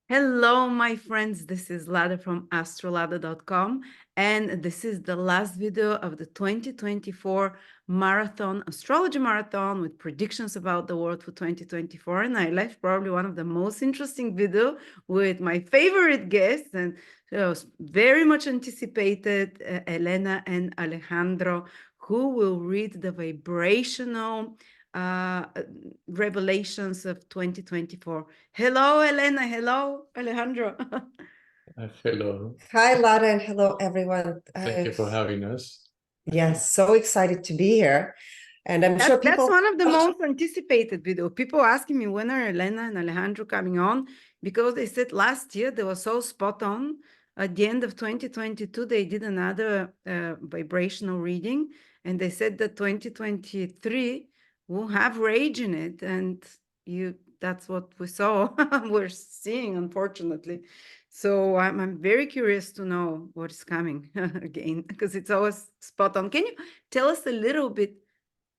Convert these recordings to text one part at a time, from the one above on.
Hello, my friends. This is Lada from astrolada.com, and this is the last video of the 2024 marathon, astrology marathon, with predictions about the world for 2024. And I left probably one of the most interesting video with my favorite guests, and very much anticipated, Elena and Alejandro, who will read the vibrational uh, revelations of 2024. Hello, Elena. Hello, Alejandro. Hello. Hi, Lada, and hello, everyone. Thank you for having us. Yes, so excited to be here. And I'm sure That's people... one of the most anticipated video. People asking me when are Elena and Alejandro coming on, because they said last year they were so spot on. At the end of 2022, they did another vibrational reading, and they said that 2023 will have rage in it. And that's what we saw, we're seeing, unfortunately. So I'm very curious to know what is coming again, because it's always spot on. Can you tell us a little bit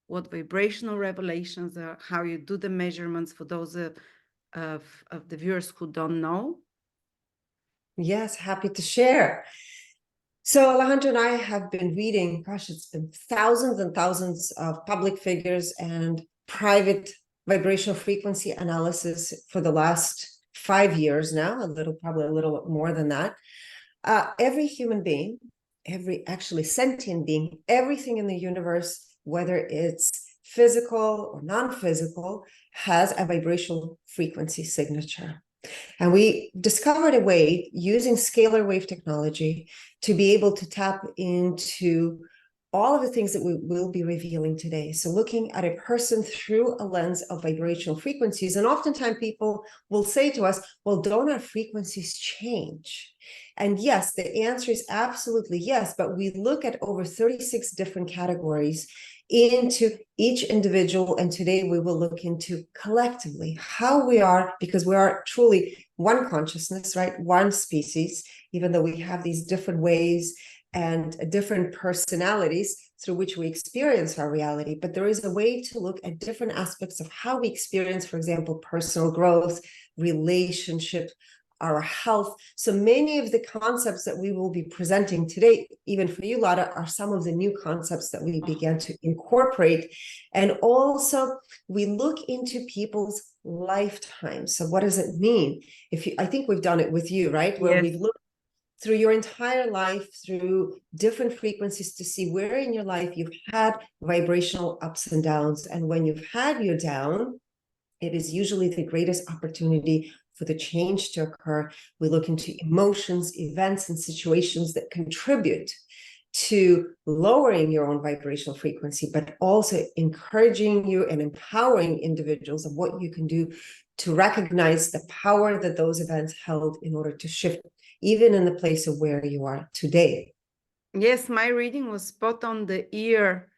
what vibrational revelations are, how you do the measurements for those of the viewers who don't know? Yes, happy to share. So Alejandro and I have been reading, gosh, it's been thousands and thousands of public figures and private vibrational frequency analysis for the last 5 years now, probably a little more than that. Every human being, every actually sentient being, everything in the universe, whether it's physical or non-physical, has a vibrational frequency signature. And we discovered a way using scalar wave technology to be able to tap into all of the things that we will be revealing today. So looking at a person through a lens of vibrational frequencies, and oftentimes people will say to us, well, don't our frequencies change? And yes, the answer is absolutely yes, but we look at over 36 different categories into each individual, and today we will look into collectively how we are, because we are truly one consciousness, right? One species, even though we have these different ways and different personalities through which we experience our reality. But there is a way to look at different aspects of how we experience, for example, personal growth, relationship, our health. So many of the concepts that we will be presenting today, even for you, Lada, are some of the new concepts that we began to incorporate. And also we look into people's lifetimes. So what does it mean? I think we've done it with you, right? Where we've looked through your entire life, through different frequencies, to see where in your life you've had vibrational ups and downs. And when you've had your down, it is usually the greatest opportunity for the change to occur. We look into emotions, events, and situations that contribute to lowering your own vibrational frequency, but also encouraging you and empowering individuals of what you can do to recognize the power that those events held in order to shift, even in the place of where you are today. Yes, my reading was spot on the ear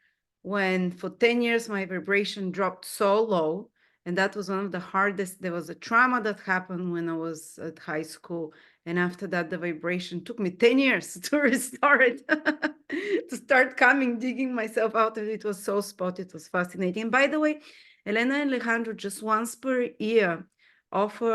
when for 10 years my vibration dropped so low. And that was one of the hardest. There was a trauma that happened when I was at high school. And after that, the vibration took me 10 years to restore it, to start coming, digging myself out of it. It was so spot. It was fascinating. And by the way, Elena and Alejandro, just once per year, offer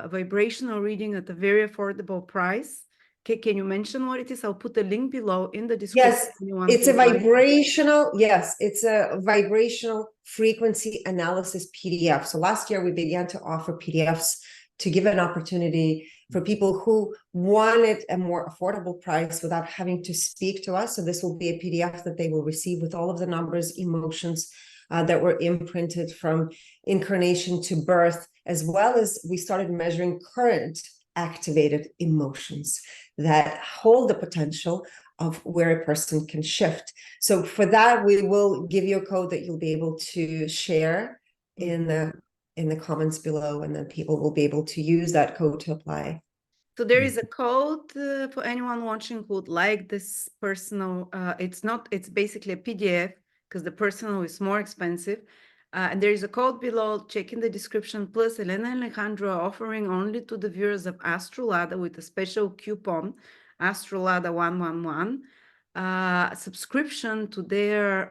a vibrational reading at a very affordable price. Can you mention what it is? I'll put the link below in the description. Yes, it's a vibrational, it's a vibrational frequency analysis PDF. So last year we began to offer PDFs to give an opportunity for people who wanted a more affordable price without having to speak to us. So this will be a PDF that they will receive with all of the numbers, emotions that were imprinted from incarnation to birth, as well as we started measuring current activated emotions that hold the potential of where a person can shift. So for that, we will give you a code that you'll be able to share in the comments below, and then people will be able to use that code to apply. So there is a code for anyone watching who would like this personal. It's basically a PDF, because the personal is more expensive. And there is a code below, check in the description. Plus, Elena and Alejandro are offering only to the viewers of Astrolada with a special coupon, Astrolada 111, subscription to their,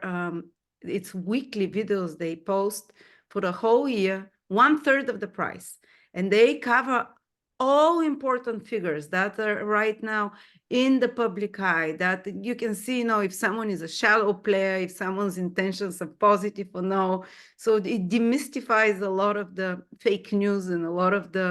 it's weekly videos they post for the whole year, 1/3 of the price. And they cover all important figures that are right now in the public eye, that you can see, you know, if someone is a shallow player, if someone's intentions are positive or no. So it demystifies a lot of the fake news and a lot of the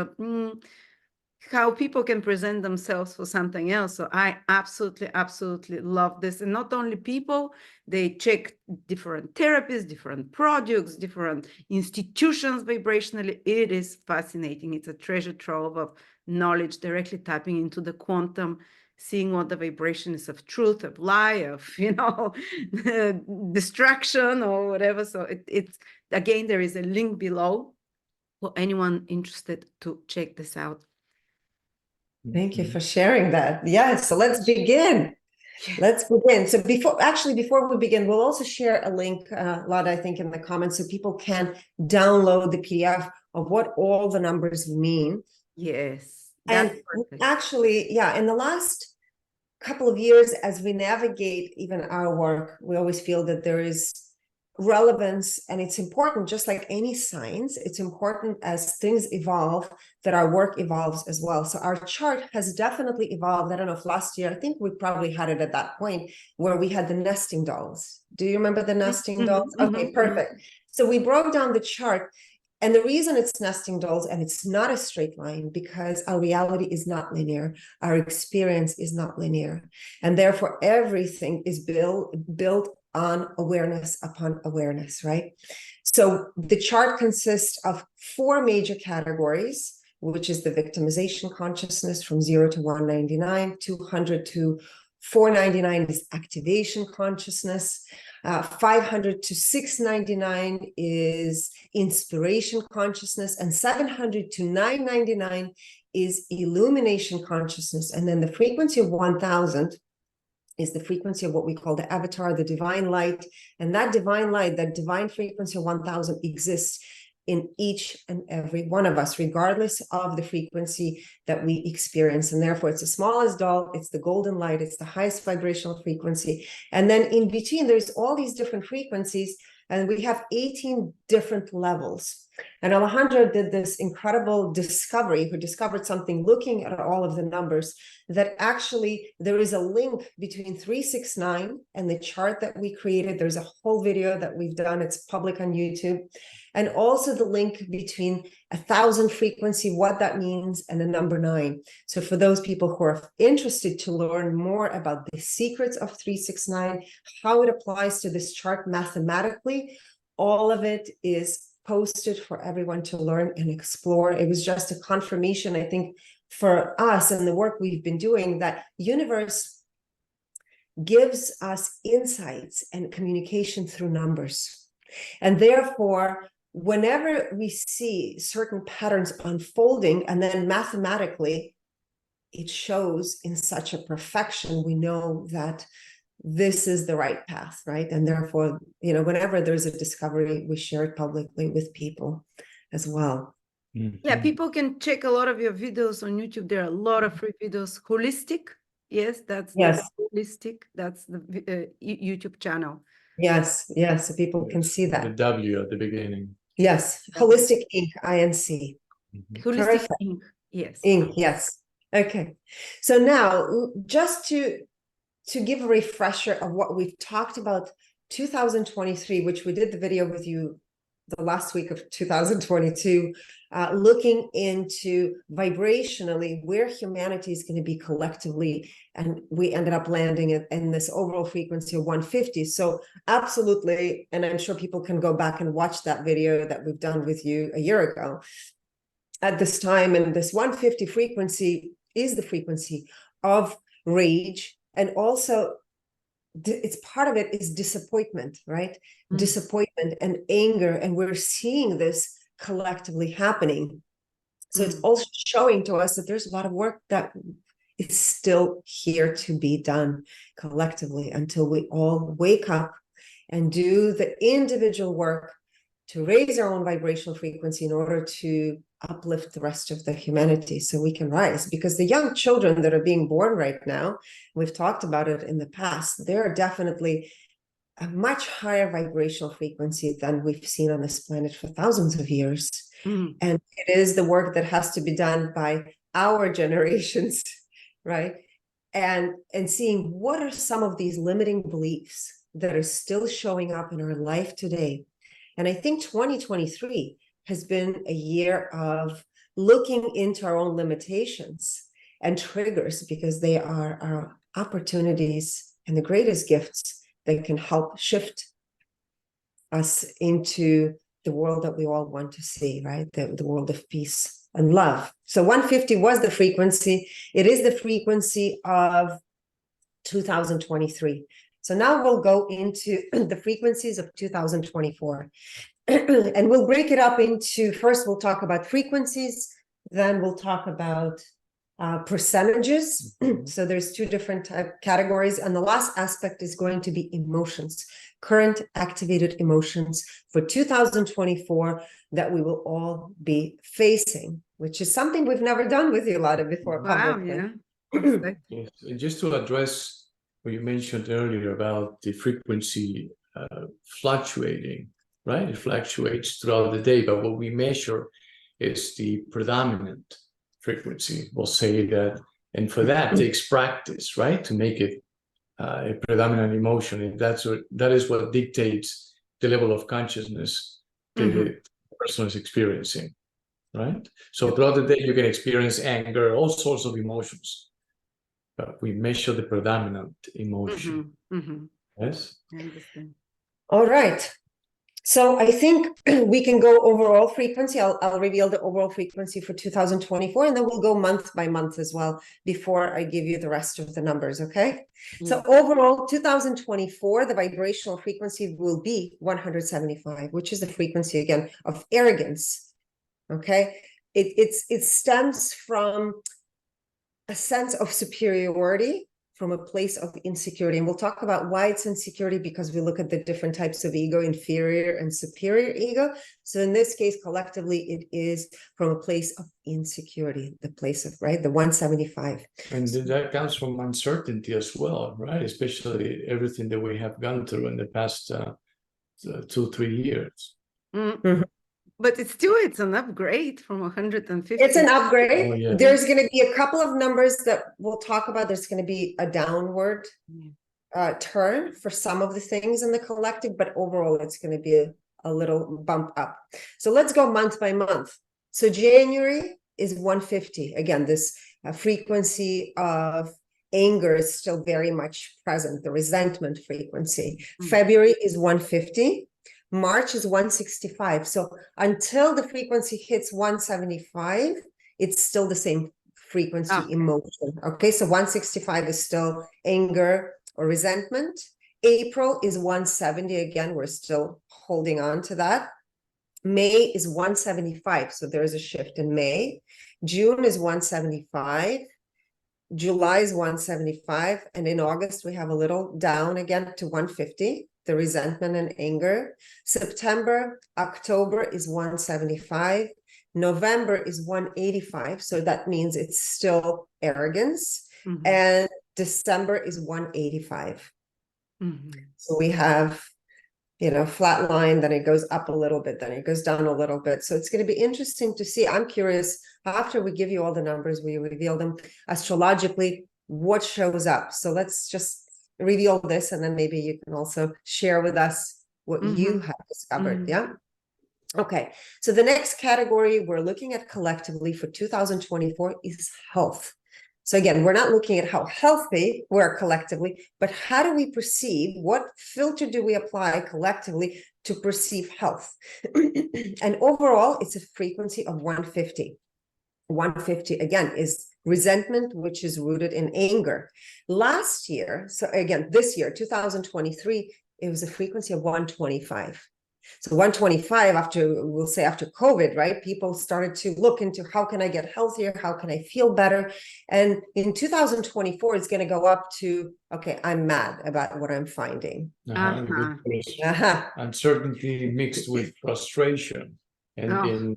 how people can present themselves for something else. So I absolutely love this. And not only people, they check different therapies, different products, different institutions vibrationally. It is fascinating. It's a treasure trove of knowledge, directly tapping into the quantum, seeing what the vibration is of truth, of lie, of, you know, distraction or whatever. So it's, again, there is a link below for anyone interested to check this out. Thank you for sharing that. Yes, so let's begin. Let's begin. So before we begin, we'll also share a link, Lada, I think, in the comments, so people can download the PDF of what all the numbers mean. Yes. And actually, yeah, in the last couple of years, as we navigate even our work, we always feel that there is relevance, and it's important, just like any science, it's important as things evolve that our work evolves as well. So our chart has definitely evolved. I don't know if last year, I think we probably had it at that point where we had the nesting dolls. Do you remember the nesting dolls? Okay, perfect. So we broke down the chart, and the reason it's nesting dolls and it's not a straight line, because our reality is not linear, our experience is not linear, and therefore everything is built on awareness upon awareness, right? So the chart consists of 4 major categories, which is the victimization consciousness from 0 to 199, 200 to 499 is activation consciousness, 500 to 699 is inspiration consciousness, and 700 to 999 is illumination consciousness. And then the frequency of 1000 is the frequency of what we call the avatar, the divine light. And that divine light, that divine frequency of 1000 exists in each and every one of us, regardless of the frequency that we experience. And therefore, it's the smallest doll, it's the golden light, it's the highest vibrational frequency. And then in between, there's all these different frequencies, and we have 18 different levels. And Alejandro did this incredible discovery, who discovered something looking at all of the numbers, that actually there is a link between 369 and the chart that we created. There's a whole video that we've done, it's public on YouTube. And also the link between 1000 frequency, what that means, and the number 9. So for those people who are interested to learn more about the secrets of 369, how it applies to this chart mathematically, all of it is posted for everyone to learn and explore. It was just a confirmation, I think, for us and the work we've been doing, that universe gives us insights and communication through numbers. And therefore, whenever we see certain patterns unfolding, and then mathematically it shows in such a perfection, we know that this is the right path, right? And therefore, you know, whenever there's a discovery, we share it publicly with people as well. Yeah, people can check a lot of your videos on YouTube. There are a lot of free videos. Holistic, yes, that's Yes. the Holistic. That's the YouTube channel. Yes, yes, so people can see that. The W at the beginning. Yes, Holistic Inc. INC. Holistic Perfect. Inc. Yes. Inc. Yes. Okay. So now, just to give a refresher of what we've talked about 2023, which we did the video with you the last week of 2022, looking into vibrationally where humanity is going to be collectively, and we ended up landing in this overall frequency of 150. So absolutely, and I'm sure people can go back and watch that video that we've done with you a year ago at this time. And this 150 frequency is the frequency of rage, and also it's part of it is disappointment, right? Disappointment and anger, and we're seeing this collectively happening. So it's also showing to us that there's a lot of work that is still here to be done collectively, until we all wake up and do the individual work to raise our own vibrational frequency in order to uplift the rest of the humanity, so we can rise. Because the young children that are being born right now, we've talked about it in the past, they're definitely a much higher vibrational frequency than we've seen on this planet for thousands of years. And it is the work that has to be done by our generations, right? And seeing what are some of these limiting beliefs that are still showing up in our life today. And I think 2023 has been a year of looking into our own limitations and triggers, because they are our opportunities and the greatest gifts that can help shift us into the world that we all want to see, right? The world of peace and love. So 150 was the frequency. It is the frequency of 2023. So now we'll go into the frequencies of 2024. And we'll break it up into, first we'll talk about frequencies, then we'll talk about percentages. So there's two different categories, and the last aspect is going to be emotions, current activated emotions for 2024 that we will all be facing, which is something we've never done with you, Lada, before. Wow, publicly. yeah. Yes. And just to address what you mentioned earlier about the frequency fluctuating, right? It fluctuates throughout the day, but what we measure is the predominant frequency. We'll say that, and for that takes practice, right? To make it a predominant emotion, and that is what dictates the level of consciousness the person is experiencing, right? So throughout the day, you can experience anger, all sorts of emotions. But we measure the predominant emotion. Yes. I understand. All right. So I think we can go overall frequency. I'll reveal the overall frequency for 2024, and then we'll go month by month as well before I give you the rest of the numbers, okay? So overall, 2024, the vibrational frequency will be 175, which is the frequency, again, of arrogance, okay? It stems from a sense of superiority, from a place of insecurity. And we'll talk about why it's insecurity, because we look at the different types of ego, inferior and superior ego. So in this case, collectively, it is from a place of insecurity, the place of, right, the 175. And that comes from uncertainty as well, right? Especially everything that we have gone through in the past 2-3 years. But it's an upgrade from 150. It's an upgrade. Oh, yeah. There's going to be a couple of numbers that we'll talk about. There's going to be a downward turn for some of the things in the collective, but overall, it's going to be a little bump up. So let's go month by month. So January is 150. Again, this frequency of anger is still very much present, the resentment frequency. February is 150. March is 165. So until the frequency hits 175, it's still the same frequency emotion. Okay, so 165 is still anger or resentment. April is 170. Again, we're still holding on to that. May is 175. So there is a shift in May. June is 175. July is 175. And in August, we have a little down again to 150. The resentment and anger. September, October is 175. November is 185. So that means it's still arrogance. And December is 185. So we have, flat line, then it goes up a little bit, then it goes down a little bit. So it's going to be interesting to see. I'm curious, after we give you all the numbers, we reveal them astrologically, what shows up. So let's just reveal this, and then maybe you can also share with us what you have discovered. Yeah. Okay. So the next category we're looking at collectively for 2024 is health. So again, we're not looking at how healthy we are collectively, but how do we perceive, what filter do we apply collectively to perceive health? And overall, it's a frequency of 150. 150, again, is resentment, which is rooted in anger. Last year, so again, this year, 2023, it was a frequency of 125. So 125, we'll say after COVID, right? People started to look into how can I get healthier? How can I feel better? And in 2024, it's going to go up to, okay, I'm mad about what I'm finding. Uncertainty mixed with frustration. And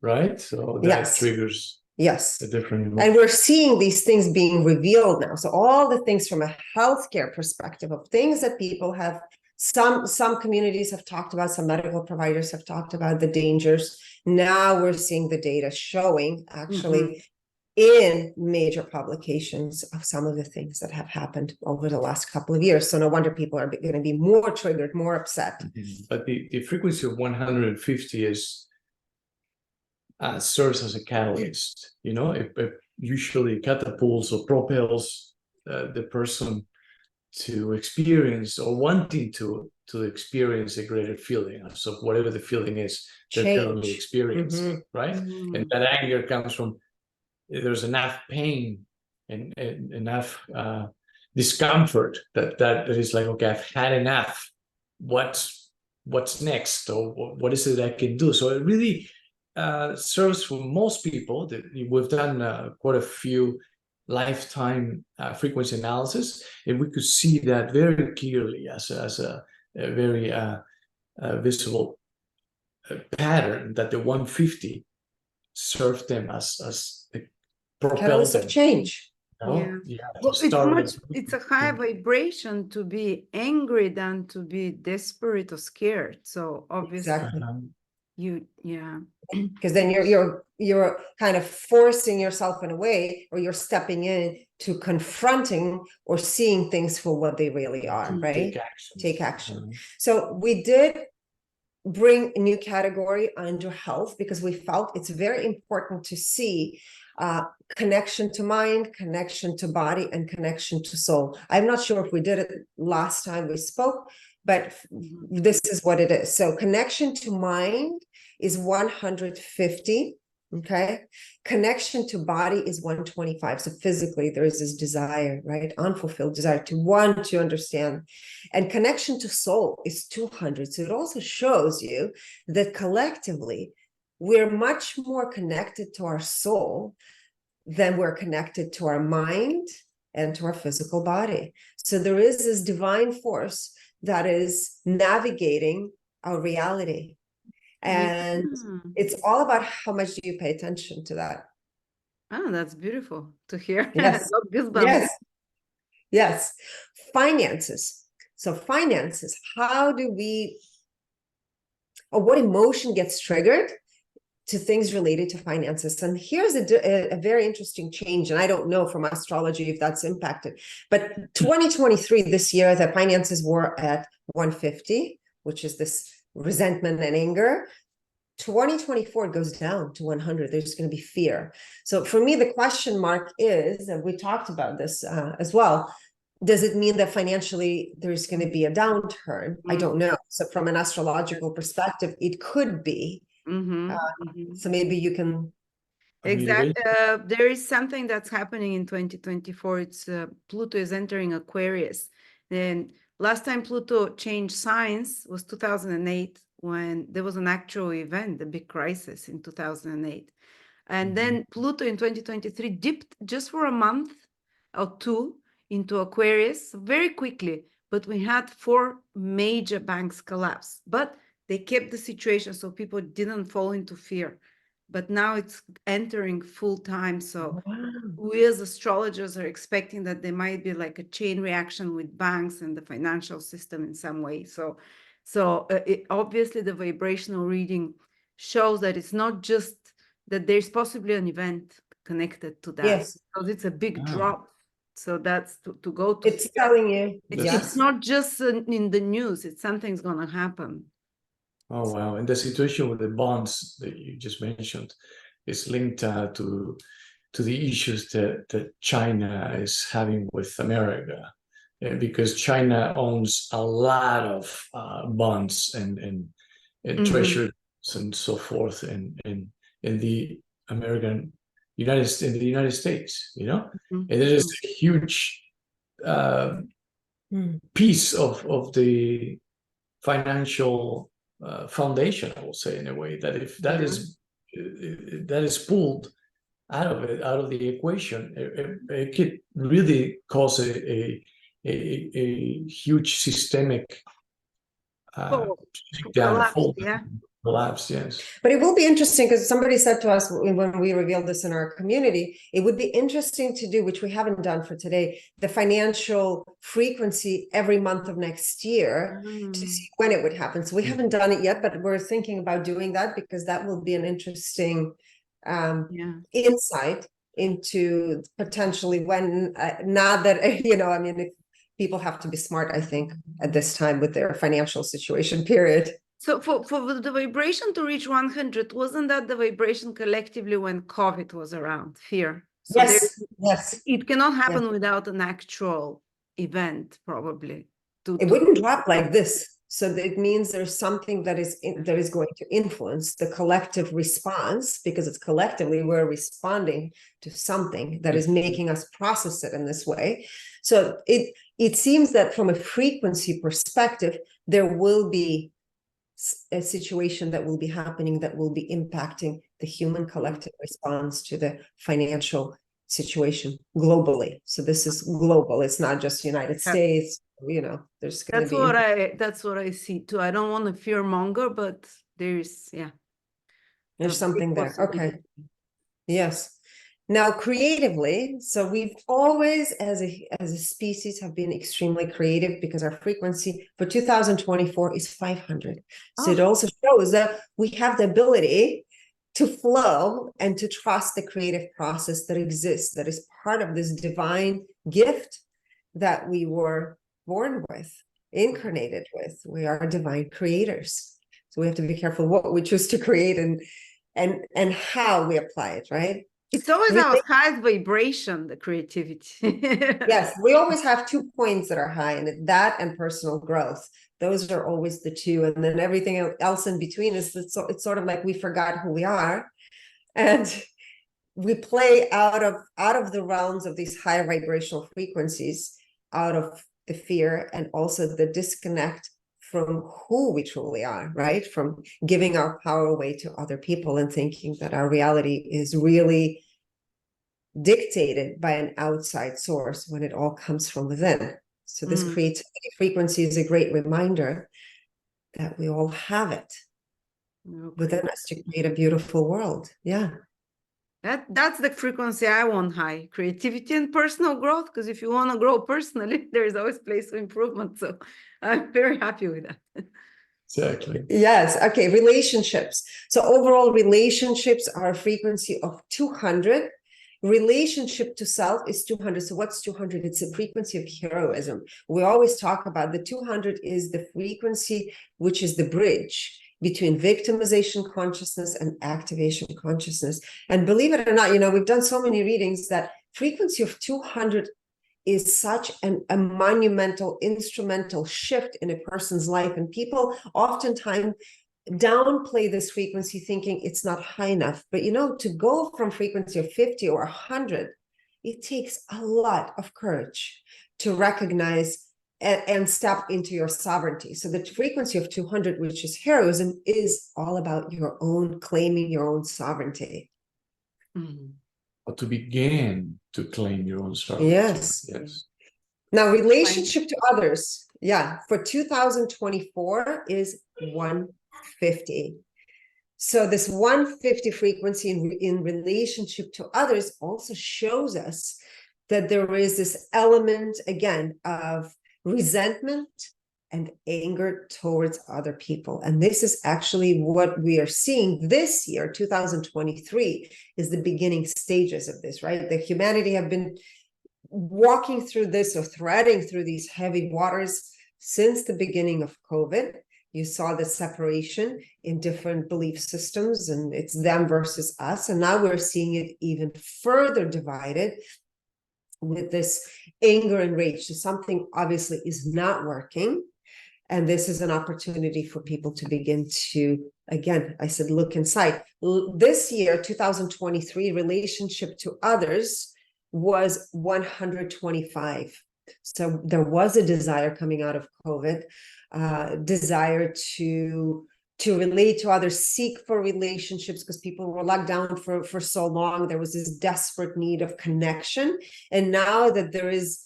right? So that triggers a different emotion. And we're seeing these things being revealed now. So all the things from a healthcare perspective of things that people have, some communities have talked about, some medical providers have talked about the dangers. Now we're seeing the data showing actually in major publications of some of the things that have happened over the last couple of years. So no wonder people are going to be more triggered, more upset. But the frequency of 150 is serves as a catalyst. You know, it usually catapults or propels the person to experience or wanting to experience a greater feeling. So whatever the feeling is they're currently experiencing, right? And that anger comes from there's enough pain and enough discomfort that is like, okay, I've had enough. What's next, or what is it I can do? So it really serves for most people. That we've done quite a few lifetime frequency analysis, and we could see that very clearly as a very visible pattern, that the 150 served them as a catalyst of change. Yeah. Well, it's a high vibration to be angry than to be desperate or scared. So obviously, because then you're kind of forcing yourself in a way, or you're stepping in to confronting or seeing things for what they really are, right? Take action. So we did bring a new category under health because we felt it's very important to see connection to mind, connection to body, and connection to soul. I'm not sure if we did it last time we spoke, but this is what it is. So connection to mind is 150. Okay. Connection to body is 125. So physically there is this desire, right? Unfulfilled desire to want to understand. And connection to soul is 200. So it also shows you that collectively we're much more connected to our soul than we're connected to our mind and to our physical body. So there is this divine force that is navigating our reality. And it's all about how much do you pay attention to that. Oh, that's beautiful to hear. Yes. Yes. Finances. So finances, how do we, or what emotion gets triggered to things related to finances? And here's a very interesting change. And I don't know from astrology if that's impacted, but 2023, this year, the finances were at 150, which is this resentment and anger. 2024 goes down to 100. There's going to be fear. So for me, the question mark is, and we talked about this as well, does it mean that financially there's going to be a downturn? I don't know. So from an astrological perspective, it could be. So maybe you can. Exactly. There is something that's happening in 2024. It's Pluto is entering Aquarius. And last time Pluto changed signs was 2008, when there was an actual event, the big crisis in 2008. And then Pluto in 2023 dipped just for a month or two into Aquarius very quickly. But we had 4 major banks collapse. But they kept the situation so people didn't fall into fear. But now it's entering full time. So we as astrologers are expecting that there might be like a chain reaction with banks and the financial system in some way. So obviously the vibrational reading shows that it's not just that there's possibly an event connected to that. Yes. Because it's a big drop. So that's to go to. It's telling you. It's not just in the news. It's something's going to happen. Oh, wow. And the situation with the bonds that you just mentioned is linked to the issues that China is having with America, because China owns a lot of bonds and treasuries and so forth in the United States, you know, and it is a huge piece of the financial foundation, I will say, in a way, that if that is pulled out of the equation, it could really cause a huge systemic collapse. Yes. But it will be interesting, because somebody said to us when we revealed this in our community, it would be interesting to do, which we haven't done for today, the financial frequency every month of next year to see when it would happen. So we haven't done it yet, but we're thinking about doing that, because that will be an interesting insight into potentially when, not that, you know, I mean, if people have to be smart, I think, at this time with their financial situation, period. So for the vibration to reach 100, wasn't that the vibration collectively when COVID was around, fear? So Yes, yes. it cannot happen without an actual event, probably. It wouldn't drop like this. So it means there's something that is going to influence the collective response, because it's collectively we're responding to something that is making us process it in this way. So it seems that from a frequency perspective, there will be a situation that will be happening that will be impacting the human collective response to the financial situation globally. So this is global. It's not just United States. You know, there's going to be. That's what I see too. I don't want to fear monger, but there's something there. Okay. Yes. Now, creatively, so we've always, as a species, have been extremely creative, because our frequency for 2024 is 500. So it also shows that we have the ability to flow and to trust the creative process that exists, that is part of this divine gift that we were born with, incarnated with. We are divine creators. So we have to be careful what we choose to create and how we apply it, right? It's always our highest vibration, the creativity. Yes, we always have 2 points that are high, and that and personal growth. Those are always the two. And then everything else in between is it's sort of like we forgot who we are. And we play out of the realms of these high vibrational frequencies, out of the fear and also the disconnect from who we truly are, right? From giving our power away to other people and thinking that our reality is really dictated by an outside source when it all comes from within. So this creativity frequency is a great reminder that we all have it within us to create a beautiful world. Yeah. That's the frequency I want high, creativity and personal growth, because if you want to grow personally, there is always place for improvement. So I'm very happy with that. Exactly. Yes. Okay. Relationships. So overall relationships are a frequency of 200. Relationship to self is 200. So what's 200? It's a frequency of heroism. We always talk about the 200 is the frequency, which is the bridge between victimization consciousness and activation consciousness. And believe it or not, you know, we've done so many readings that frequency of 200 is such a monumental, instrumental shift in a person's life. And people oftentimes downplay this frequency thinking it's not high enough. But, you know, to go from frequency of 50 or 100, it takes a lot of courage to recognize and step into your sovereignty. So the frequency of 200, which is heroism, is all about your own claiming your own sovereignty. Or to begin to claim your own sovereignty. Yes. Now, relationship to others, for 2024 is 150. So this 150 frequency in relationship to others also shows us that there is this element, again, of resentment and anger towards other people. And this is actually what we are seeing this year. 2023 is the beginning stages of this, right? The humanity have been walking through this or threading through these heavy waters since the beginning of COVID. You saw the separation in different belief systems, and it's them versus us. And now we're seeing it even further divided with this anger and rage. So something obviously is not working. And this is an opportunity for people to begin to, again, I said, look inside. This year, 2023, relationship to others was 125. So there was a desire coming out of COVID, desire to relate to others, seek for relationships, because people were locked down for so long. There was this desperate need of connection. And now that there is,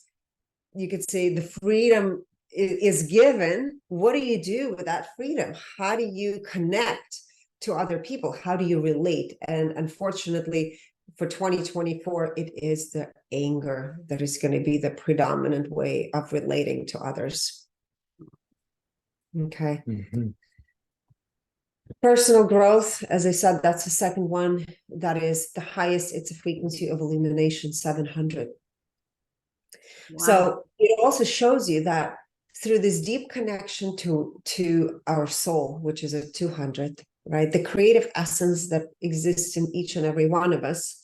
you could say, the freedom is given, what do you do with that freedom? How do you connect to other people? How do you relate? And unfortunately, for 2024, it is the anger that is going to be the predominant way of relating to others. Okay. Personal growth, as I said, that's the second one. That is the highest. It's a frequency of illumination, 700. Wow. So it also shows you that through this deep connection to our soul, which is a 200, right? The creative essence that exists in each and every one of us,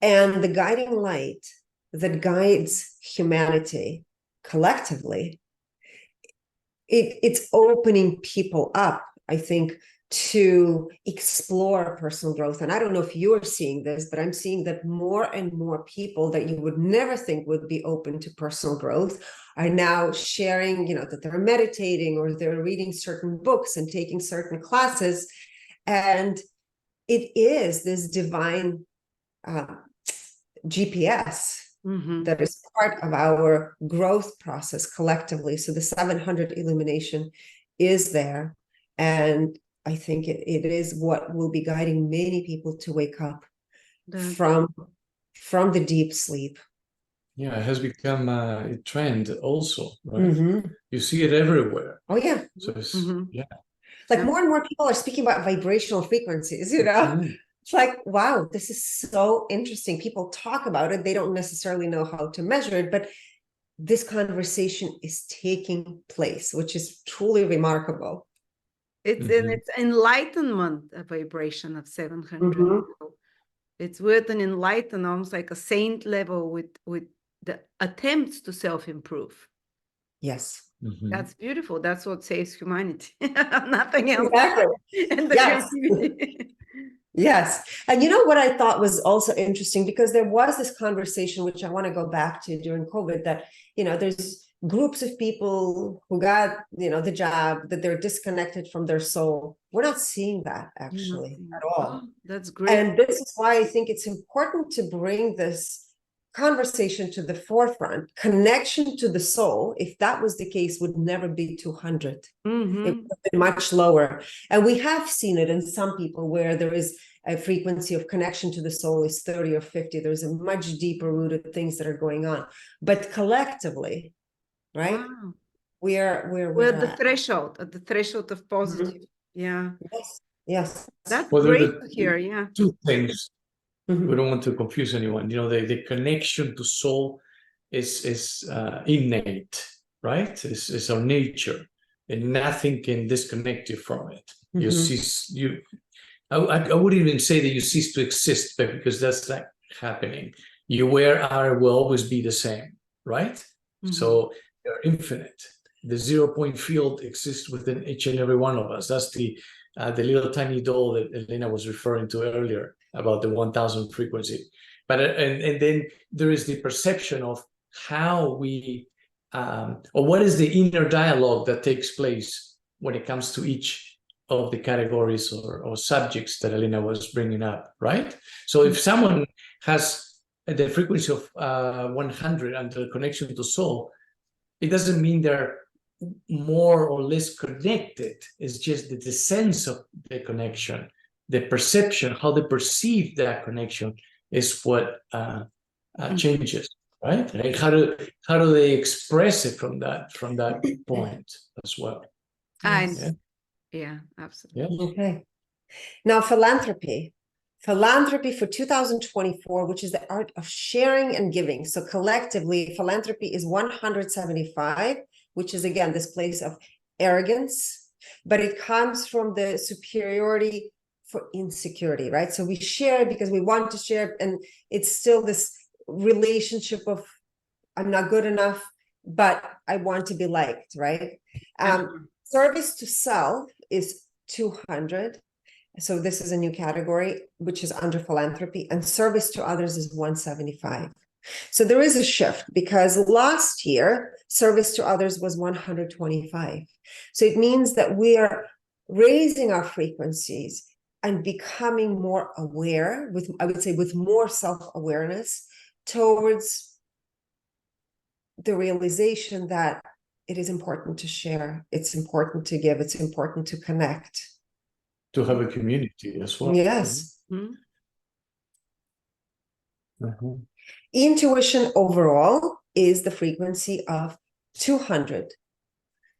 and the guiding light that guides humanity collectively, it's opening people up, I think, to explore personal growth. And I don't know if you're seeing this, but I'm seeing that more and more people that you would never think would be open to personal growth are now sharing, that they're meditating or they're reading certain books and taking certain classes. And it is this divine GPS that is part of our growth process collectively. So the 700 illumination is there. And I think it is what will be guiding many people to wake up from the deep sleep. Yeah, it has become a trend also, right? You see it everywhere. Oh, yeah. So it's, yeah. Like more and more people are speaking about vibrational frequencies, It's like, wow, this is so interesting. People talk about it. They don't necessarily know how to measure it, but this conversation is taking place, which is truly remarkable. It's it's enlightenment, a vibration of 700. It's with an enlightened, almost like a saint level with the attempts to self-improve. Yes. That's beautiful. That's what saves humanity. Nothing else. Exactly. And the creativity. Yes. And you know what I thought was also interesting, because there was this conversation, which I want to go back to during COVID, that, there's groups of people who got, the job, that they're disconnected from their soul. We're not seeing that actually at all. Oh, that's great. And this is why I think it's important to bring this conversation to the forefront. Connection to the soul, if that was the case, would never be 200. It would have been much lower. And we have seen it in some people where there is a frequency of connection to the soul is 30 or 50. There's a much deeper rooted things that are going on. But collectively, right? Wow. We're at the threshold, of positive. Yeah. Yes. That's great to hear. Yeah. Two things. We don't want to confuse anyone. The connection to soul is innate, right? It's our nature, and nothing can disconnect you from it. You cease. I wouldn't even say that you cease to exist, but because that's not happening. You where are will always be the same, right? So they're infinite. The 0-point field exists within each and every one of us. That's the little tiny doll that Elena was referring to earlier about the 1000 frequency. But and then there is the perception of how we or what is the inner dialogue that takes place when it comes to each of the categories or subjects that Elena was bringing up, right? So if someone has the frequency of 100 and the connection to soul, it doesn't mean they're more or less connected. It's just that the sense of the connection, the perception, how they perceive that connection is what changes, right? Like how do they express it from that point as well? Yeah, absolutely. Yeah. Okay. Now, philanthropy for 2024, which is the art of sharing and giving. So collectively, philanthropy is 175, which is, again, this place of arrogance, but it comes from the superiority for insecurity, right? So we share because we want to share, and it's still this relationship of I'm not good enough, but I want to be liked, right? Service to self is 200. So this is a new category, which is under philanthropy, and service to others is 175. So there is a shift, because last year, service to others was 125. So it means that we are raising our frequencies and becoming more aware with more self-awareness towards the realization that it is important to share. It's important to give. It's important to connect. To have a community as well. Yes. Intuition overall is the frequency of 200.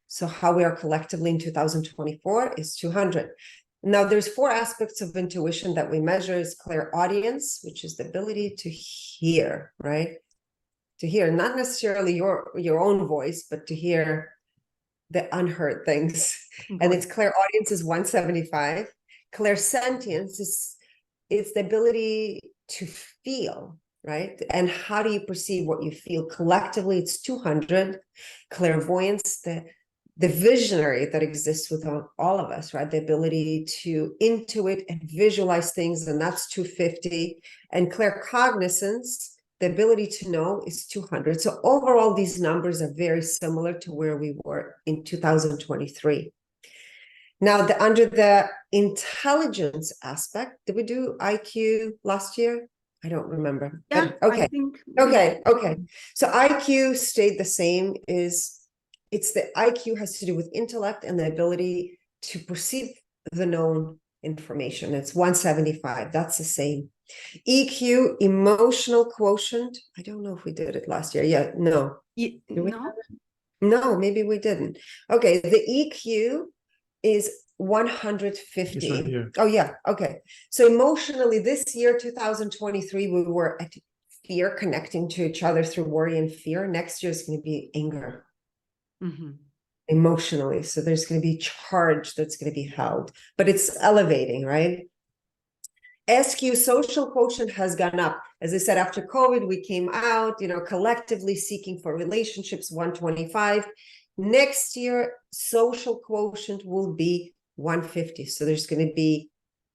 So how we are collectively in 2024 is 200. Now, there's 4 aspects of intuition that we measure: is clairaudience, which is the ability to hear, right? To hear not necessarily your own voice, but to hear the unheard things. And its clairaudience is 175. Clairsentience is the ability to feel, right? And how do you perceive what you feel? Collectively, it's 200. Clairvoyance, the visionary that exists within all of us, right? The ability to intuit and visualize things, and that's 250. And claircognizance, the ability to know, is 200. So overall, these numbers are very similar to where we were in 2023. Now, under the intelligence aspect, did we do IQ last year? I don't remember. Yeah, okay. I think Okay. So IQ stayed the same. It's the IQ has to do with intellect and the ability to perceive the known information. It's 175. That's the same. EQ, emotional quotient. I don't know if we did it last year. Yeah, no. no. No, maybe we didn't. Okay, the EQ is 150. It's right here. Oh, yeah. Okay. So emotionally, this year, 2023, we were at fear, connecting to each other through worry and fear. Next year is going to be anger. Emotionally. So there's going to be charge that's going to be held, but it's elevating, right? SQ, social quotient, has gone up. As I said, after COVID, we came out, collectively seeking for relationships, 125. Next year, social quotient will be 150. So there's going to be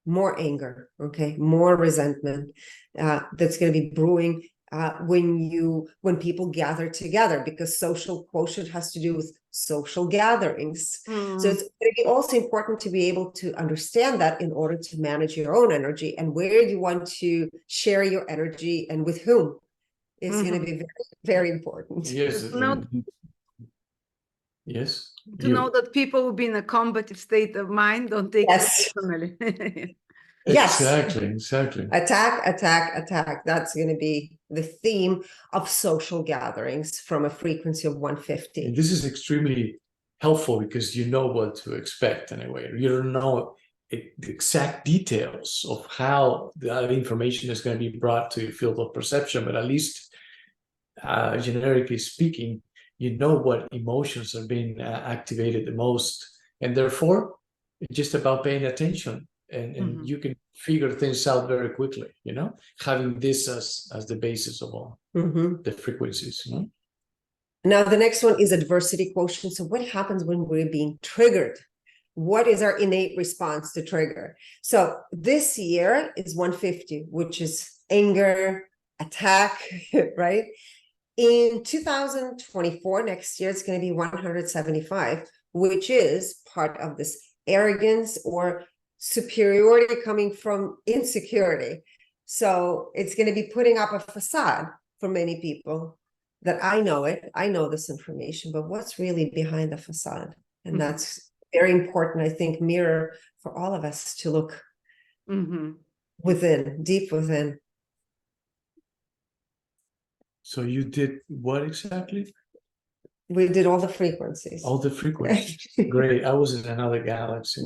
more anger, okay, more resentment that's going to be brewing when people gather together, because social quotient has to do with social gatherings. So it's going to be also important to be able to understand that in order to manage your own energy, and where you want to share your energy and with whom is going to be very, very important. Yes. Yes. To know that people will be in a combative state of mind, don't take it personally. Yes. Exactly. Attack. That's going to be the theme of social gatherings from a frequency of 150. And this is extremely helpful because you know what to expect anyway. You don't know the exact details of how the information is going to be brought to your field of perception, but at least generically speaking, you know what emotions are being activated the most. And therefore, it's just about paying attention. And you can figure things out very quickly, having this as the basis of all the frequencies. Now, the next one is adversity quotient. So what happens when we're being triggered? What is our innate response to trigger? So this year is 150, which is anger, attack, right? In 2024, next year, it's going to be 175, which is part of this arrogance or superiority coming from insecurity. So it's going to be putting up a facade for many people that I know this information, but what's really behind the facade? And that's very important, I think, mirror for all of us to look within, deep within. So you did what exactly? We did all the frequencies. All the frequencies. Great. I was in another galaxy.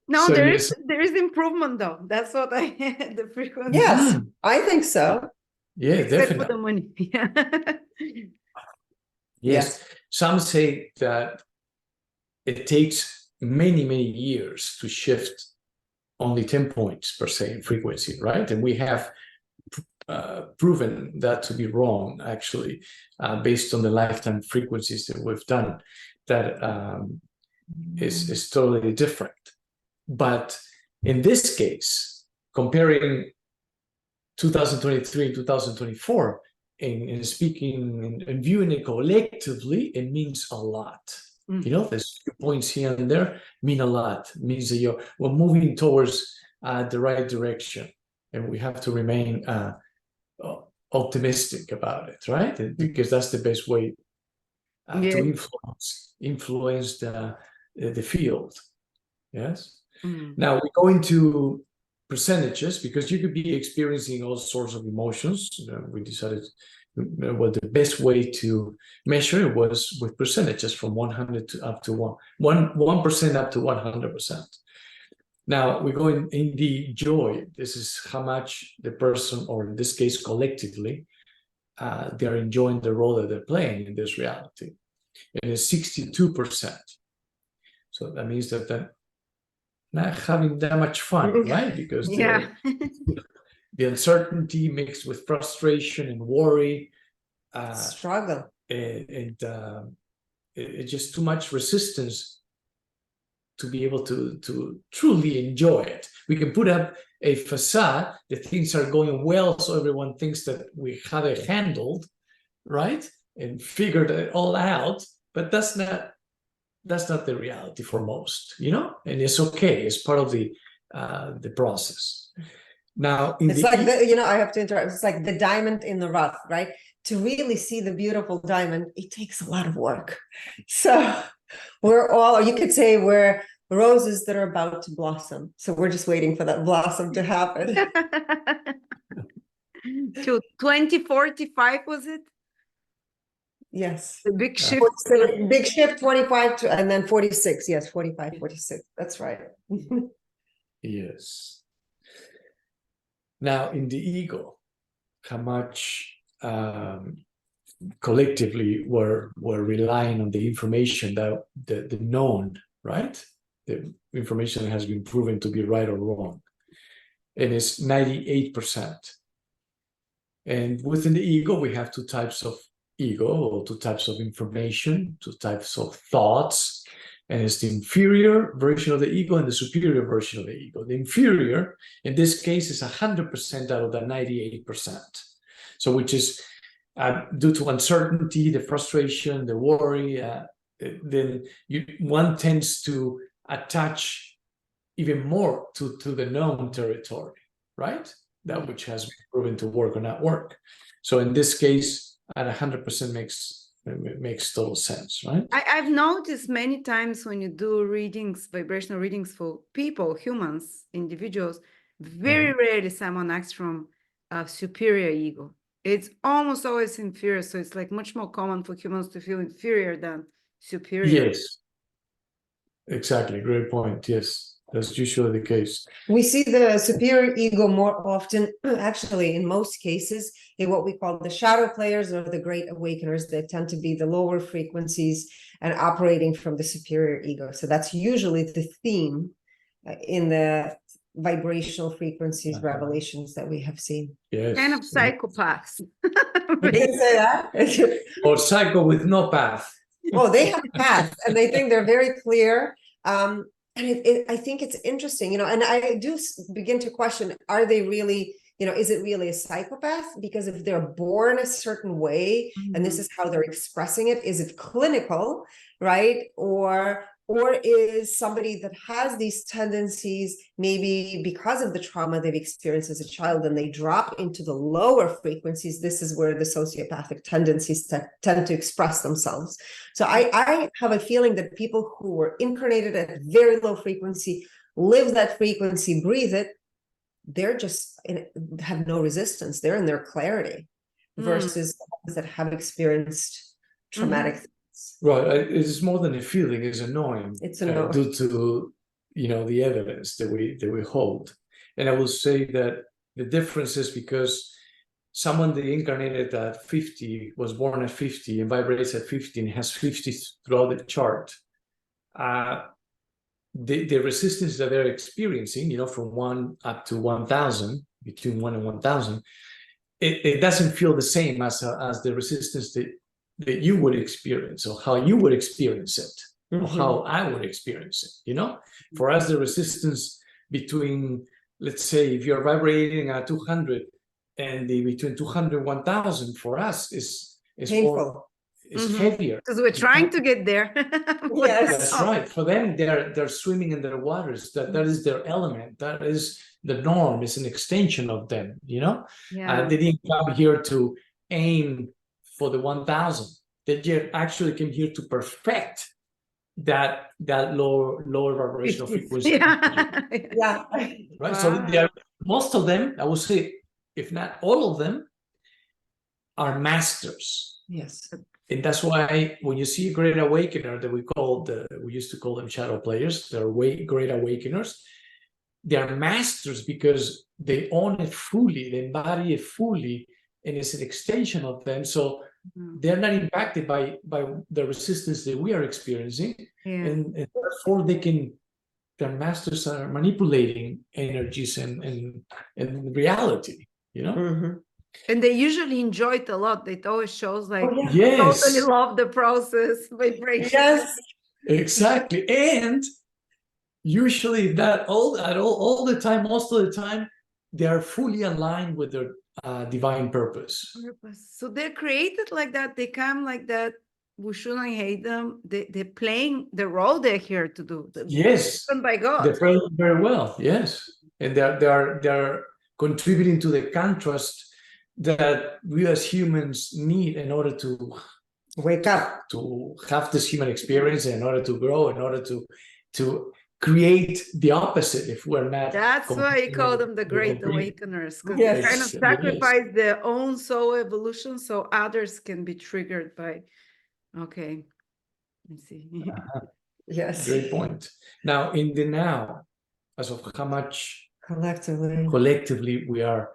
No, there is improvement though. That's what the frequency. Yes, I think so. Yeah, Except definitely. for the money. Yes. Some say that it takes many, many years to shift only 10 points per se in frequency, right? And we have proven that to be wrong, actually, based on the lifetime frequencies that we've done, that is totally different. But in this case, comparing 2023 and 2024, and speaking and viewing it collectively, it means a lot. There's few points here and there mean a lot. It means that we're moving towards the right direction, and we have to remain optimistic about it, right? Because that's the best way to influence the field. Yes. Now we go into percentages, because you could be experiencing all sorts of emotions. We decided well, the best way to measure it was with percentages from 100 to up to 1% up to 100%. Now we go in the joy. This is how much the person, or in this case collectively, they're enjoying the role that they're playing in this reality. And it's 62%. So that means that they're not having that much fun, right? Because Yeah. the uncertainty mixed with frustration and worry, struggle, and it's just too much resistance to be able to truly enjoy it. We can put up a facade that things are going well, so everyone thinks that we have it handled, right, and figured it all out. But that's not the reality for most, you know. And it's okay. It's part of the process. Now, it's like I have to interrupt. It's like the diamond in the rough, right? To really see the beautiful diamond, it takes a lot of work. So we're all, or you could say we're roses that are about to blossom. So we're just waiting for that blossom to happen. To 2045, was it? Yes. The big shift. Big shift, 25 to, and then 46. Yes, 45, 46. That's right. Yes. Now, in the ego, how much collectively we're relying on the information that the known, right? The information that has been proven to be right or wrong. And it's 98%. And within the ego, we have two types of ego, or two types of information, two types of thoughts. And it's the inferior version of the ego and the superior version of the ego. The inferior, in this case, is 100% out of the 98%. So which is due to uncertainty, the frustration, the worry, then one tends to attach even more to the known territory, right? That which has been proven to work or not work. So in this case, at 100% makes total sense, right? I've noticed many times when you do readings, vibrational readings for people, humans, individuals, very rarely someone acts from a superior ego. It's almost always inferior. So it's like much more common for humans to feel inferior than superior. Yes, exactly. Great point. Yes. That's usually the case. We see the superior ego more often, actually, in most cases, in what we call the shadow players or the great awakeners. They tend to be the lower frequencies and operating from the superior ego. So that's usually the theme in the vibrational frequencies revelations that we have seen. Yes. Kind of psychopaths. You can say that? Or psycho with no path. Oh, they have a path, and they think they're very clear. And I think it's interesting, and I do begin to question, are they really, is it really a psychopath? Because if they're born a certain way, and this is how they're expressing it, is it clinical, right? Or is somebody that has these tendencies, maybe because of the trauma they've experienced as a child, and they drop into the lower frequencies? This is where the sociopathic tendencies tend to express themselves. So I have a feeling that people who were incarnated at very low frequency, live that frequency, breathe it, they're just have no resistance. They're in their clarity versus ones that have experienced traumatic things. Right. It's more than a feeling, it's a knowing. It's a knowing. Due to the evidence that we hold. And I will say that the difference is because someone that incarnated at 50, was born at 50 and vibrates at 50 and has 50 throughout the chart, the resistance that they're experiencing, from 1 up to 1,000, between 1 and 1,000, it doesn't feel the same as the resistance that you would experience, or how you would experience it, or how I would experience it. For us, the resistance between, let's say, if you're vibrating at 200 and between 200 and 1,000, for us is painful. It's heavier. Because we're trying to get there. Yes. That's right. For them, they're swimming in their waters. That is their element. That is the norm. It's an extension of them, Yeah. They didn't come here to aim for the 1,000. They actually came here to perfect that lower vibrational frequency. Yeah. Right. Wow. So most of them, I would say, if not all of them, are masters. Yes. And that's why when you see a great awakener that we used to call them shadow players, they're great awakeners. They're masters because they own it fully, they embody it fully, and it's an extension of them. So they're not impacted by the resistance that we are experiencing, and therefore their masters are manipulating energies and reality, you know. Mm-hmm. And they usually enjoy it a lot. It always shows like Yes, totally love the process, vibration. Yes. exactly. And usually that all the time, most of the time, they are fully aligned with their divine purpose. So they're created like that. They come like that. We shouldn't hate them. They're playing the role they're here to do. Yes, By God. they're playing very well. Yes, and they're contributing to the contrast that we as humans need in order to wake up, to have this human experience, in order to grow, in order to create the opposite. If we're not, that's why you call them the great awakeners, because Yes. they kind of sacrifice their own soul evolution so others can be triggered by. Okay, let's see. Yes. Great point. Now, in the now, as of how much collectively we are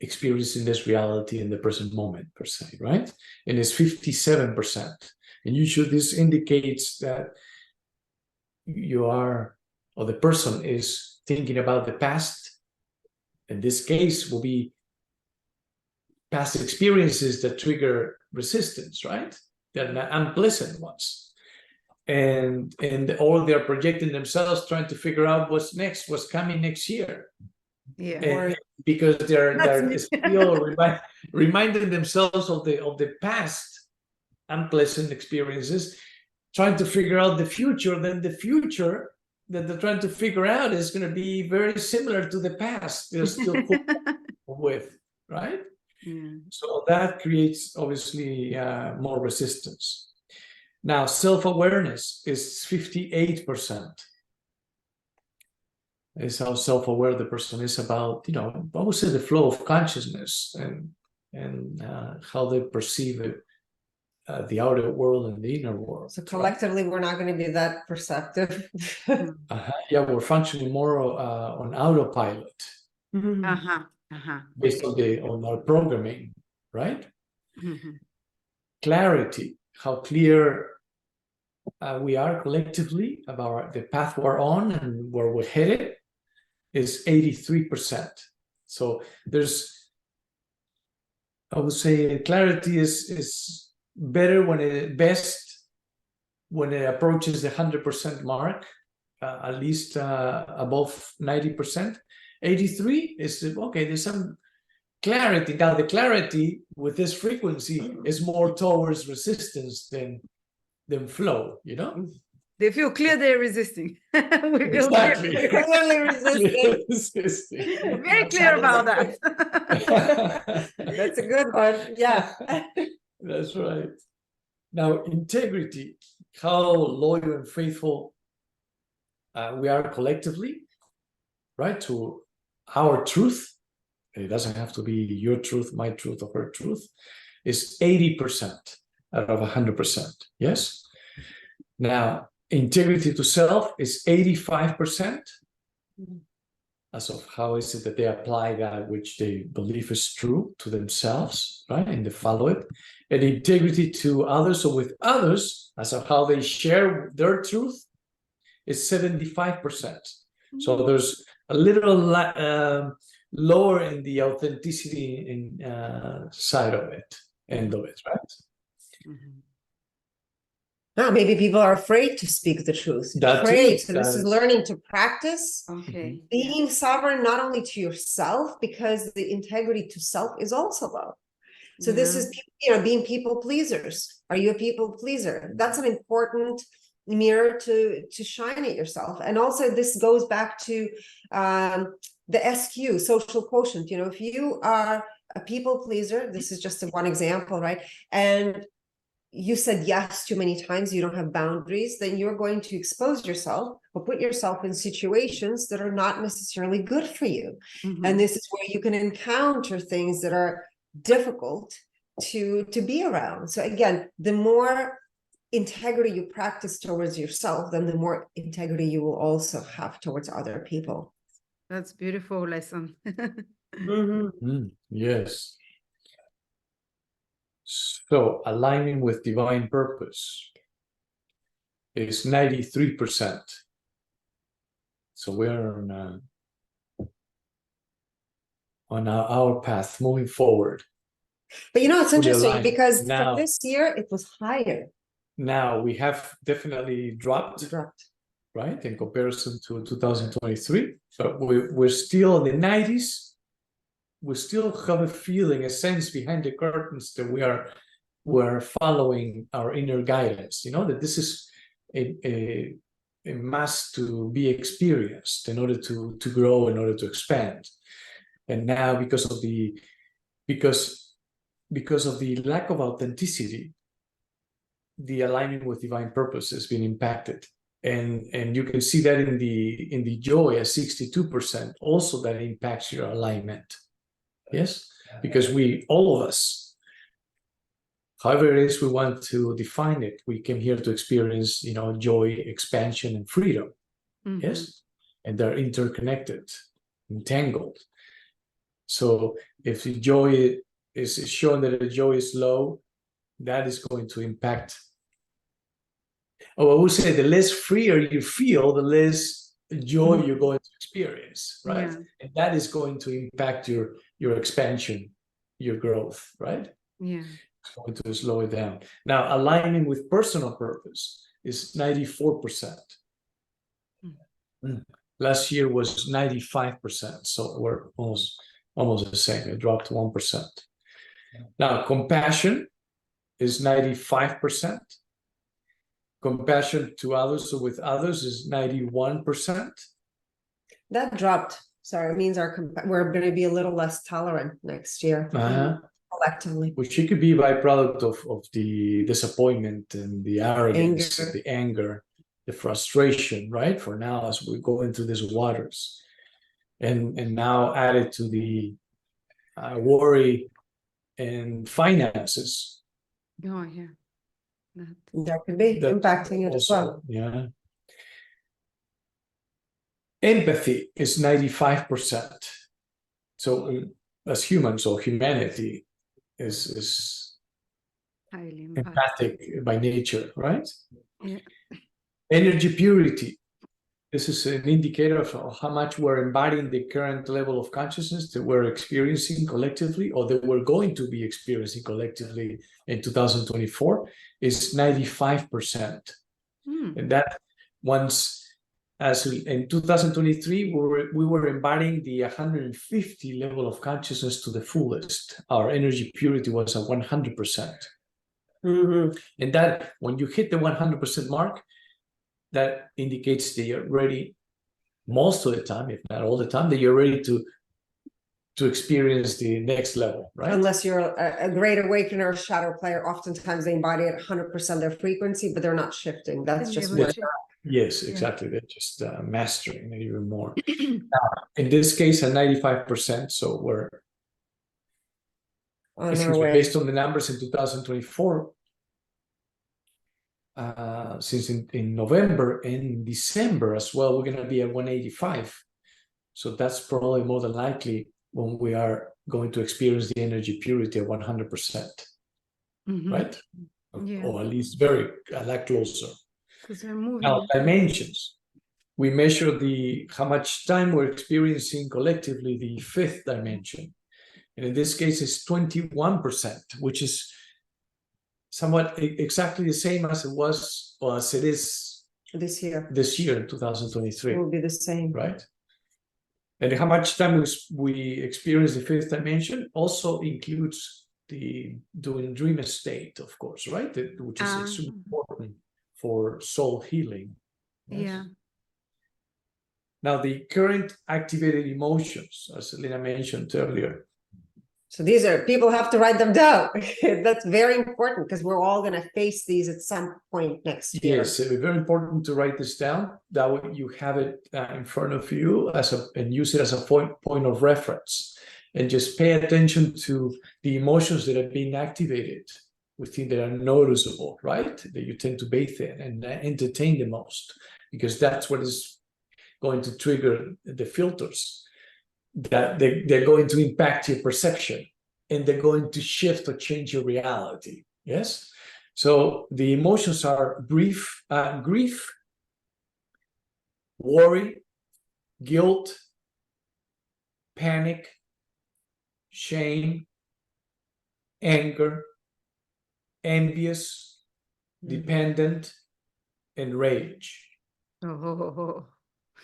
experiencing this reality in the present moment, per se, right? And it's 57%. And usually this indicates that you are, or the person is thinking about the past. In this case, will be past experiences that trigger resistance, right? They're not unpleasant ones. And or they're projecting themselves, trying to figure out what's next, what's coming next year. Yeah, and because they're still reminding themselves of the past unpleasant experiences, trying to figure out the future. Then the future that they're trying to figure out is going to be very similar to the past they're still with, right? So that creates obviously more resistance. Now, self-awareness is 58%. Is how self-aware the person is about, you know, I would say the flow of consciousness and how they perceive it, the outer world and the inner world. So collectively, right? We're not going to be that perceptive. Yeah, we're functioning more on autopilot, based on our programming, right? Clarity, how clear we are collectively about the path we're on and where we're headed, is 83%. So there's, I would say, clarity is better best when it approaches the 100% mark, at least above 90%. 83 is okay. There's some clarity. Now the clarity with this frequency is more towards resistance than flow. You know. They feel clear they're resisting. We feel clearly resisting. Very clear about that. That's a good one. Yeah. That's right. Now, integrity, how loyal and faithful we are collectively, right, to our truth. It doesn't have to be your truth, my truth, or her truth. Is 80% out of 100%. Yes. Now, integrity to self is 85%. As of how is it that they apply that which they believe is true to themselves, right? And they follow it. And integrity to others, or with others, as of how they share their truth, is 75%. So there's a little lower in the authenticity in side of it, end of it, right? Now, maybe people are afraid to speak the truth. Afraid. So this is learning to practice being sovereign, not only to yourself, because the integrity to self is also love. So this is, you know, being people pleasers. Are you a people pleaser? That's an important mirror to shine at yourself. And also this goes back to the SQ, social quotient. You know, if you are a people pleaser, this is just one example, right? And you said yes too many times, you don't have boundaries, then you're going to expose yourself or put yourself in situations that are not necessarily good for you. And this is where you can encounter things that are difficult to be around. So again, the more integrity you practice towards yourself, then the more integrity you will also have towards other people. That's beautiful lesson. Yes. So aligning with divine purpose is 93%. So we're on our path moving forward. But you know, it's interesting aligned. because Now- for this year, it was higher. Now we have definitely dropped, right, in comparison to 2023, but we're still in the 90s. We still have a feeling, a sense behind the curtains that we're following our inner guidance, you know, that this is a must to be experienced in order to grow, in order to expand. And now because of the lack of authenticity, the alignment with divine purpose has been impacted. And you can see that in the joy at 62%, also that impacts your alignment. Yes, because all of us, however it is we want to define it, we came here to experience, you know, joy, expansion, and freedom. Yes, and they're interconnected, entangled. So if the joy is showing that the joy is low, that is going to impact. Oh, I would say the less freer you feel, the less joy you're going to experience, right? Yeah. And that is going to impact your expansion, your growth, right? Yeah. It's going to slow it down. Now, aligning with personal purpose is 94%. Last year was 95%, so we're almost the same. It dropped 1%. Now, compassion is 95%. Compassion to others or with others is 91%. That dropped. So it means we're going to be a little less tolerant next year collectively. Which it could be a byproduct of the disappointment and the arrogance, and the anger, the frustration, right? For now, as we go into these waters, and now added to the worry and finances. Oh, yeah. That could be impacting it as well. Yeah. Empathy is 95%. So as humans, or humanity is Highly empathic by nature, right? Yeah. Energy purity. This is an indicator of how much we're embodying the current level of consciousness that we're experiencing collectively, or that we're going to be experiencing collectively in 2024, is 95%. And that once, as in 2023, we were embodying the 150 level of consciousness to the fullest. Our energy purity was at 100%. And that, when you hit the 100% mark, that indicates that you're ready, most of the time, if not all the time, that you're ready to experience the next level, right? Unless you're a great awakener or shadow player, oftentimes they embody at 100% their frequency, but they're not shifting. That's just where yes, exactly. They're just mastering it even more. In this case, at 95%, so we're based on the numbers in 2024. Since in November and December as well, we're going to be at 185. So that's probably more than likely when we are going to experience the energy purity at 100%, right? Or at least a lot closer. Because we're moving. Now, dimensions. We measure how much time we're experiencing collectively the fifth dimension. And in this case, it's 21%, which is somewhat exactly the same as it was, or as it is this year in 2023. It will be the same, right? And how much time we experience the fifth dimension also includes the dream state, of course, right? Which is extremely important for soul healing. Yes? Yeah. Now, the current activated emotions, as Elena mentioned earlier. So these are, people have to write them down. That's very important because we're all going to face these at some point next year. Yes, it's very important to write this down. That way you have it in front of you and use it as a point of reference. and just pay attention to the emotions that are being activated within that are noticeable, right? That you tend to bathe in and entertain the most, because that's what is going to trigger the filters, that they're going to impact your perception, and they're going to shift or change your reality. Yes. So the emotions are grief, worry, guilt, panic, shame, anger, envious, dependent, and rage. Oh.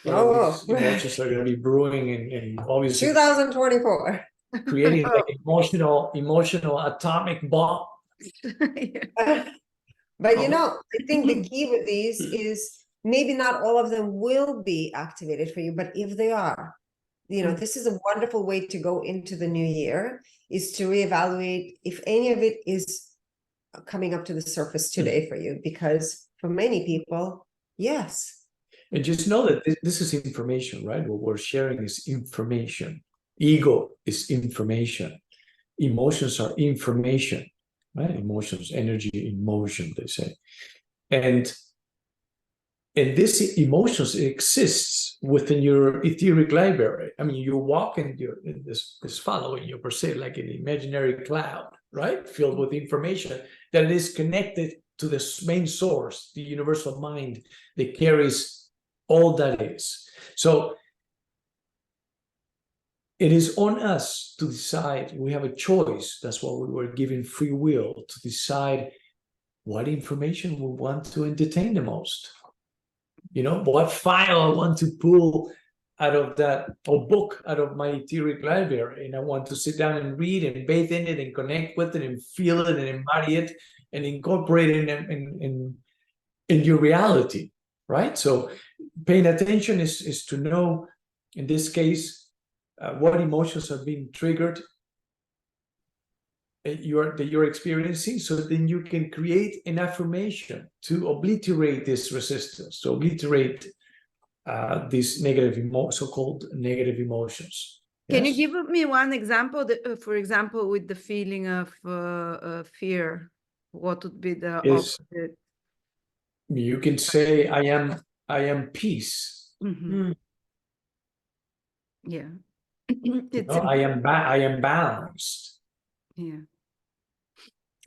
These emotions are going to be brewing and obviously 2024. creating like emotional atomic bomb. But you know, I think the key with these is maybe not all of them will be activated for you, but if they are, you know, this is a wonderful way to go into the new year, is to reevaluate if any of it is coming up to the surface today for you, because for many people, yes. And just know that this is information, right? What we're sharing is information. Ego is information. Emotions are information, right? Emotions, energy in motion, they say. And this emotions exists within your etheric library. I mean, you walk in this following you, per se, like an imaginary cloud, right? Filled with information that is connected to the main source, the universal mind that carries all that is. So it is on us to decide. We have a choice. That's why we were given free will to decide what information we want to entertain the most. You know, what file I want to pull out of that, or book out of my etheric library, and I want to sit down and read and bathe in it and connect with it and feel it and embody it and incorporate it in your reality, right? So paying attention is to know, in this case, what emotions are being triggered that you're experiencing, so then you can create an affirmation to obliterate this resistance, to obliterate these so-called negative emotions. Can you give me one example? For example, with the feeling of fear, what would be the opposite? You can say, I am peace. Mm-hmm. Yeah. I am balanced. Yeah.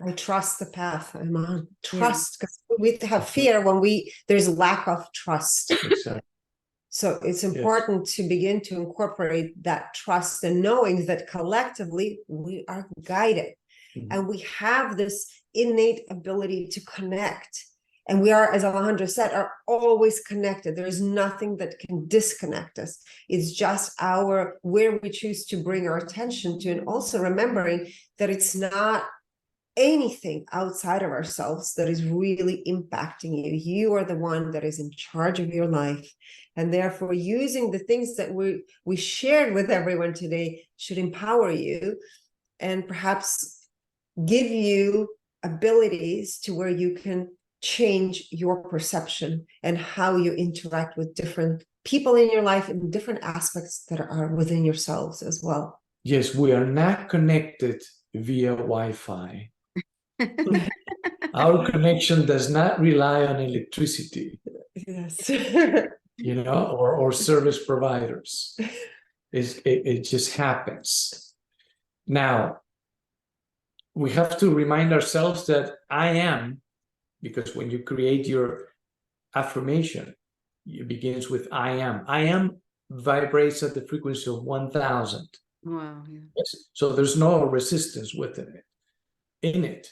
I trust the path I'm on. Trust, because we have fear when there's lack of trust. Exactly. So it's important to begin to incorporate that trust and knowing that collectively we are guided, and we have this innate ability to connect. And we are, as Alejandro said, are always connected. There is nothing that can disconnect us. It's just where we choose to bring our attention to, and also remembering that it's not anything outside of ourselves that is really impacting you. You are the one that is in charge of your life. And therefore, using the things that we shared with everyone today should empower you and perhaps give you abilities to where you can change your perception and how you interact with different people in your life and different aspects that are within yourselves as well. Yes, we are not connected via Wi-Fi. Our connection does not rely on electricity. Yes. You know, or service providers. It just happens. Now, we have to remind ourselves that I am, because when you create your affirmation, it begins with I am. I am vibrates at the frequency of 1,000. Wow. Yeah. Yes. So there's no resistance within it, in it.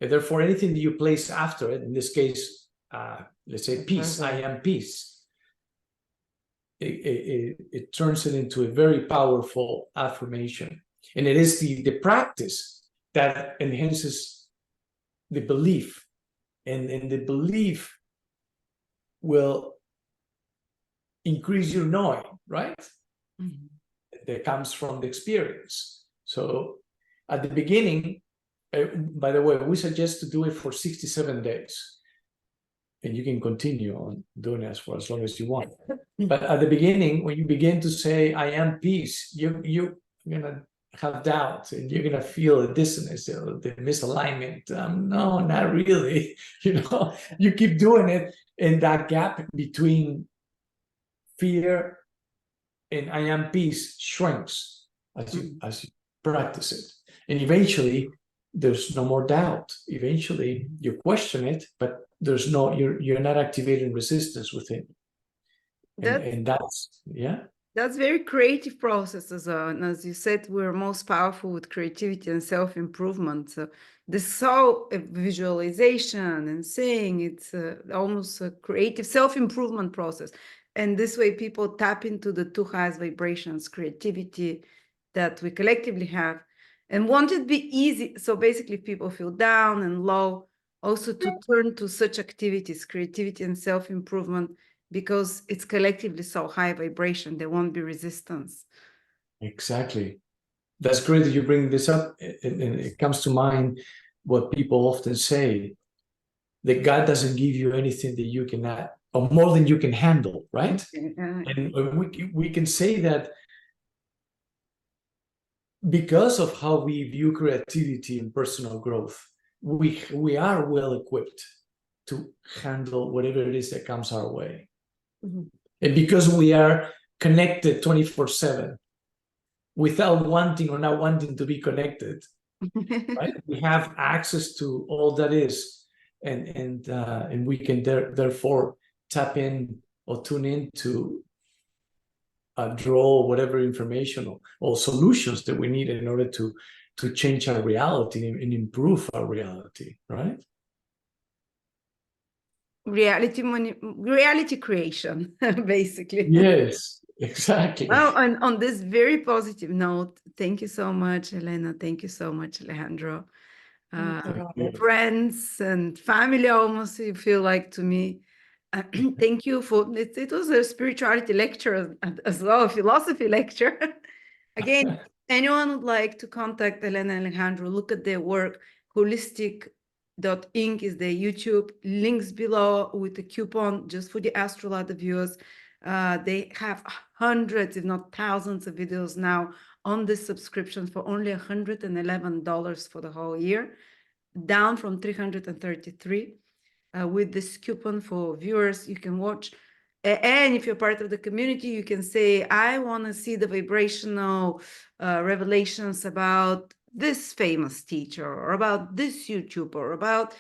And therefore, anything that you place after it, in this case, let's say peace, I am peace. It turns it into a very powerful affirmation. And it is the practice that enhances the belief. And the belief will increase your knowing, right? Mm-hmm. That comes from the experience. So at the beginning, by the way, we suggest to do it for 67 days. and you can continue on doing it for as long as you want. But at the beginning, when you begin to say, I am peace, you're going to have doubt, and you're going to feel the dissonance, the misalignment. No, not really. You keep doing it, and that gap between fear and I am peace shrinks as you practice it. And eventually there's no more doubt. Eventually you question it, but there's no, you're not activating resistance within. And that's very creative process as well. And as you said, we're most powerful with creativity and self-improvement. So this whole visualization and saying, it's almost a creative self-improvement process. And this way people tap into the two highest vibrations, creativity that we collectively have. And won't it be easy? So basically people feel down and low, also to turn to such activities, creativity and self-improvement, because it's collectively so high vibration, there won't be resistance. Exactly. That's great that you bring this up. And it comes to mind what people often say, that God doesn't give you anything that you cannot, or more than you can handle, right? And we can say that because of how we view creativity and personal growth, we are well equipped to handle whatever it is that comes our way. And because we are connected 24/7 without wanting or not wanting to be connected, right? We have access to all that is, and we can therefore tap in or tune in to draw whatever information or solutions that we need in order to change our reality and improve our reality, right? Reality creation, basically. Yes, exactly. Well, on this very positive note, thank you so much, Elena. Thank you so much, Alejandro. Friends and family, almost, you feel like to me. Thank you for it. It was a spirituality lecture as well, a philosophy lecture. Again, anyone would like to contact Elena and Alejandro, look at their work. Holistic.inc is their YouTube. Links below with a coupon just for the Lada viewers. They have hundreds, if not thousands, of videos now on this subscription for only $111 for the whole year, down from $333. With this coupon for viewers, you can watch. And if you're part of the community, you can say, I want to see the vibrational revelations about this famous teacher, or about this YouTuber, or about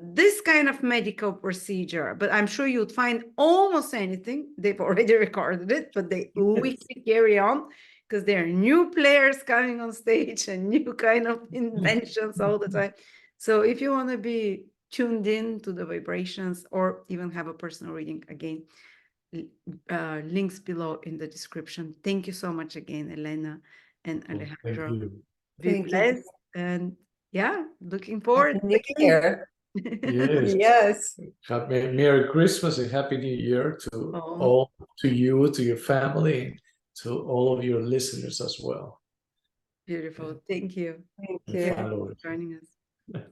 this kind of medical procedure. But I'm sure you'd find almost anything. They've already recorded it, but we can carry on, because there are new players coming on stage and new kind of inventions all the time. So if you want to be tuned in to the vibrations, or even have a personal reading, again, links below in the description. Thank you so much again, Elena and Alejandro. Be blessed. And looking forward. Happy New Year. Yes. Merry Christmas and Happy New Year to all, to you, to your family, to all of your listeners as well. Beautiful. Thank you. Thank you for joining us.